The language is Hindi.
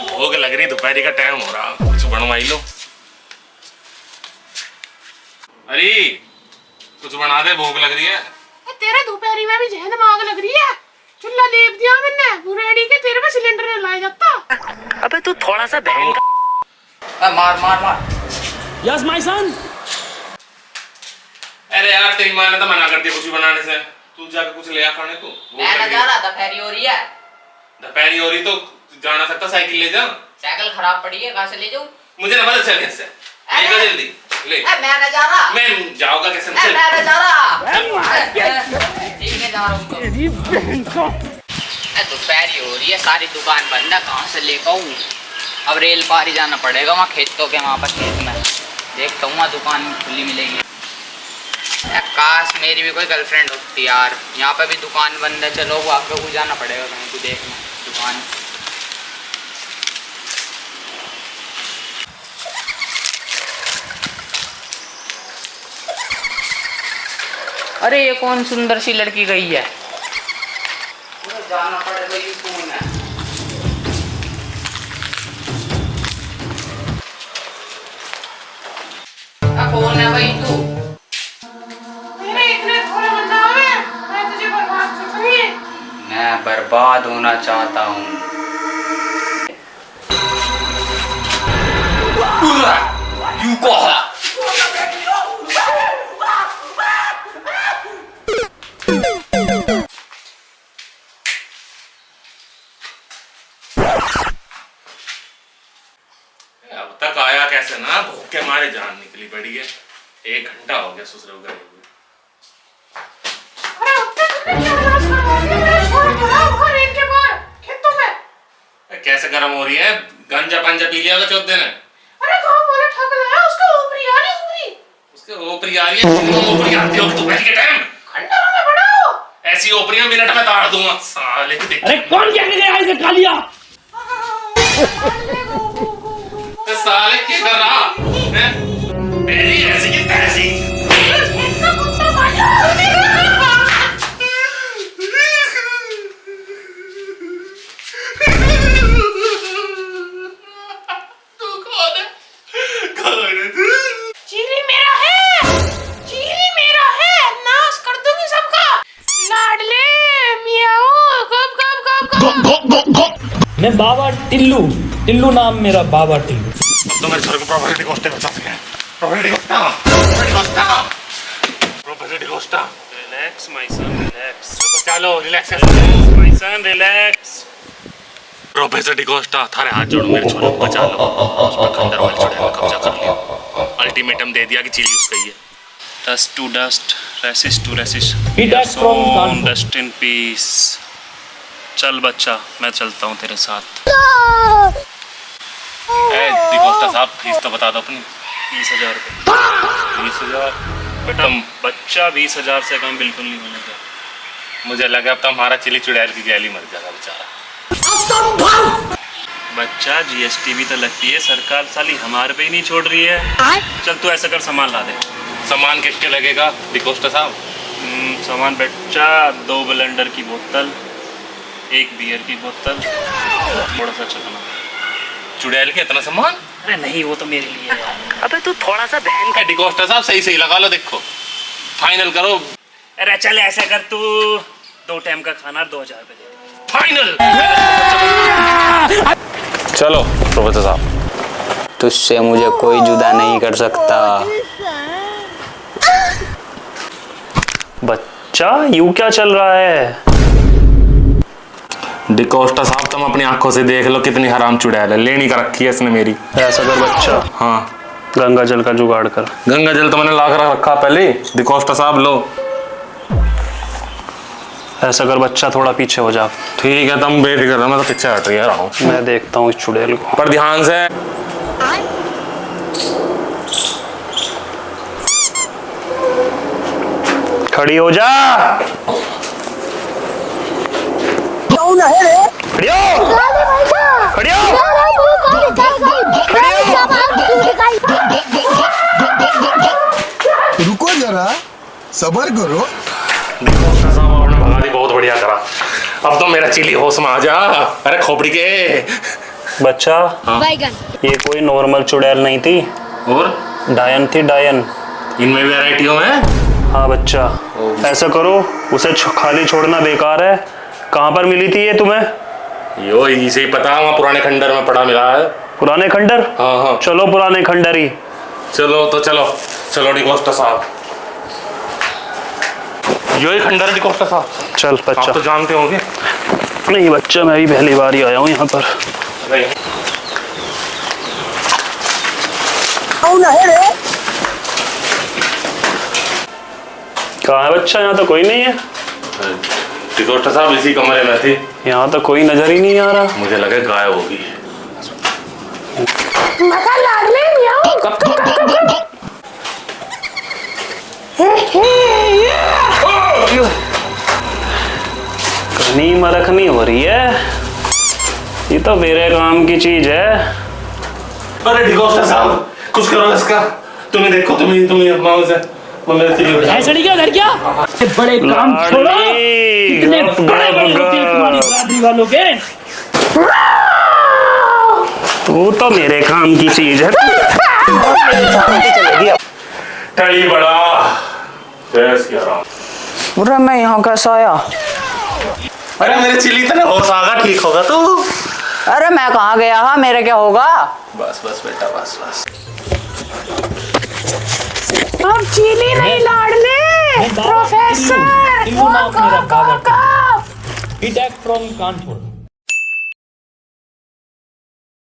भूख लग रही, दोपहर का टाइम हो रहा, कुछ बनवाई लो। अरे कुछ बना दे, भूख लग रही है। तेरा दोपहरी में भी जहन दिमाग लग रही है। चूल्हा लेप दिया मैंने, वो रेडी के तेरे पे सिलेंडर में लाया जाता। अबे तू थोड़ा सा बहन का मार मार मार। Yes my son. अरे यार तेरी माँ ने तो मना कर दिया कुछ भी बनाने से, तू जाकर कुछ ले आ खाने को। मैं ना जा रहा, दोपहरी हो रही है। दोपहरी हो रही तो जा ना सकता, साइकिल ले जा। साइकिल खराब पड़ी है, कहाँ से ले जाऊँ? मुझे ना पता चल कैसे। ले जा जल्दी ले। मैं ना जा रहा। मैं जाऊंगा कैसे? मैं ना जा रहा। ठीक है जा रहा हूँ। दोपहरी हो रही है, सारी दुकान बंद है, कहाँ से लेकर आऊँ? अब रेल पार ही जाना पड़ेगा, वहाँ खेतों के वहाँ पर खेत में देखता हूँ, वहाँ दुकान खुली मिलेगी। काश मेरी भी कोई गर्लफ्रेंड होती यार। यहाँ पे भी दुकान बंद है, चलो वो आगे को जाना पड़ेगा कहीं को देखना दुकान। अरे ये कौन सुंदर सी लड़की गई है? जाना पड़ेगा, ये कौन है? कौन है भाई तू? मेरे इतने थोड़े बंदा है, मैं तुझे बर्बाद करूंगी। मैं बर्बाद होना चाहता हूँ। यू कहा? अब तक आया कैसे ना, भूख के मारे जान निकली पड़ी है। 1 घंटा हो गया ससुर गए हुए। अरे उत्ते तुमने क्या इलाज करवा दिया? मैं छोड़ के रहा हूँ घर इनके बाहर खेतों में। कैसे गर्म हो रही है? गंजा पंजा पी लिया होगा चौथ दिन। अरे गाँव वाला ठग लाया, उसका ऊपरी आ रही ऊपरी। उसके ओपरी आ रही है, ओपरी आती होगी दोपहर के टाइम। खंडरों में बड़ा हो। ऐसी ओपरियां मिनट में ताड़ दूंगा साले को। देख अरे कौन क्या कह रहा है इसे कालिया? साले क्या कर रहा है? तेरी ऐसी की तैसी। तू कौन है? कौन है तू? चीली मेरा है, चीली मेरा है, नाश कर दूंगी सबका। लाडले मियाओ, कब कब कब कब। मैं बाबा टिल्लू, टिल्लू नाम मेरा, बाबा टिल्लू। अब तो मेरे सर को प्रॉपर्टी कॉस्ट बचा सके। Property cost, property cost. Relax my son, relax. चलो relax my son, relax. Professor D'Costa, थारे हाथ जोड़ो, मेरे छोरे को बचा लो। उस पर खंडर वाले चुड़ैल ने कब्जा कर लिया। अल्टीमेटम दे दिया कि चील यूज करिए। Dust to dust, resist to resist, Be that from Kanpur. Dust in peace. चल बच्चा, मैं चलता हूँ तेरे साथ। डिकोस्टा साहब फीस तो बता दो अपनी। 20,000 रुपये। 20,000 बेटा? बच्चा 20,000 से कम बिल्कुल नहीं मिलेगा। मुझे लगा अब तो हमारा चिली चुड़ैल की गैली मर जाएगा बेचारा। बच्चा जीएसटी भी तो लगती है, सरकार साली हमारे पे ही नहीं छोड़ रही है। चल तू ऐसा कर, सामान ला दे। सामान किसके लगेगा डिकोस्टा साहब? सामान बच्चा 2 ब्लेंडर की बोतल, 1 बियर की बोतल, थोड़ा सा चखना। चुड़ैल के इतना सामान? अरे नहीं, वो तो मेरे लिए है। अबे तू थोड़ा सा बहन का। डिकोस्टा साहब सही सही लगा लो, देखो फाइनल करो। अरे चल ऐसा कर, तू 2 टाइम का खाना 2,000 रुपये दे दे। फाइनल। चलो प्रोफेसर साहब, तुझसे मुझे कोई जुदा नहीं कर सकता। बच्चा यूं क्या चल रहा है? डिकोस्टा साहब तुम अपनी आंखों से देख लो कितनी हराम चुड़ैल है, लेनी का रखी है इसने मेरी। ऐसा कर बच्चा, हाँ गंगा जल का जुगाड़ कर। गंगा जल तो मैंने ला कर रखा पहले। डिकोस्टा साहब लो। ऐसा कर बच्चा, थोड़ा पीछे हो जा। ठीक है, तुम बेफिक्र रहो, मैं तो पीछे हट रहा हूँ। मैं देखता हूँ इस चुड़ैल को। पर ध्यान से। खड़ी हो जा। खड़ी हो। खड़ी हो। रुको जरा, सबर करो। डिकोस्टा साहब आपने भगा दी, बहुत बढ़िया करा। अब तो मेरा चिली होश में आ जा। अरे खोपड़ी के बच्चा, ये कोई नॉर्मल चुड़ैल नहीं थी, और डायन थी, डायन। इनमें वैरायटियों में। हाँ बच्चा, ऐसा करो, उसे खाली छोड़ना बेकार है। कहाँ पर मिली थी ये तुम्हें? यो इसे ही पता, वहाँ पुराने खंडर में पड़ा मिला है। पुराने खंडर? हाँ हाँ, चलो पुराने खंडर ही। चलो तो चलो, चलो डिकोस्टा साहब, यो ही खंडर है डिकोस्टा साहब। चल आप बच्चा। तो जानते होंगे। नहीं बच्चा, मैं भी पहली बार ही आया हूँ यहाँ पर। कहाँ है बच्चा? यहाँ तो कोई नहीं है। डिकोस्टा साहब इसी कमरे में थे। यहाँ तो कोई नजर ही नहीं आ रहा। मुझे लगा गायब होगी। मका लाडले मियाओ कब कब कब कब कब कनी मरखनी हो रही है, ये तो मेरे काम की चीज है। अरे डिकोस्टा साहब, कुछ करो इसका। तुम्हें देखो, तुम्हें अपना से ऐसा नहीं क्या घर क्या बड़े काम छोड़ो। कितने बड़े बड़े होते हैं तुम्हारी बरादरी वालों के। तू तो मेरे काम की चीज है। टली बड़ा बहस कह रहा हूँ। बुरा मैं यहाँ कैसा आया? अरे मेरे चिली तो होश आगा, ठीक होगा तू। अरे मैं कहाँ गया? हाँ मेरा क्या होगा? बस बस बेटा, बस बस। अब चीली नहीं लाडले, प्रोफेसर। इनको नाम मेरा बाबा। He died from Kanpur.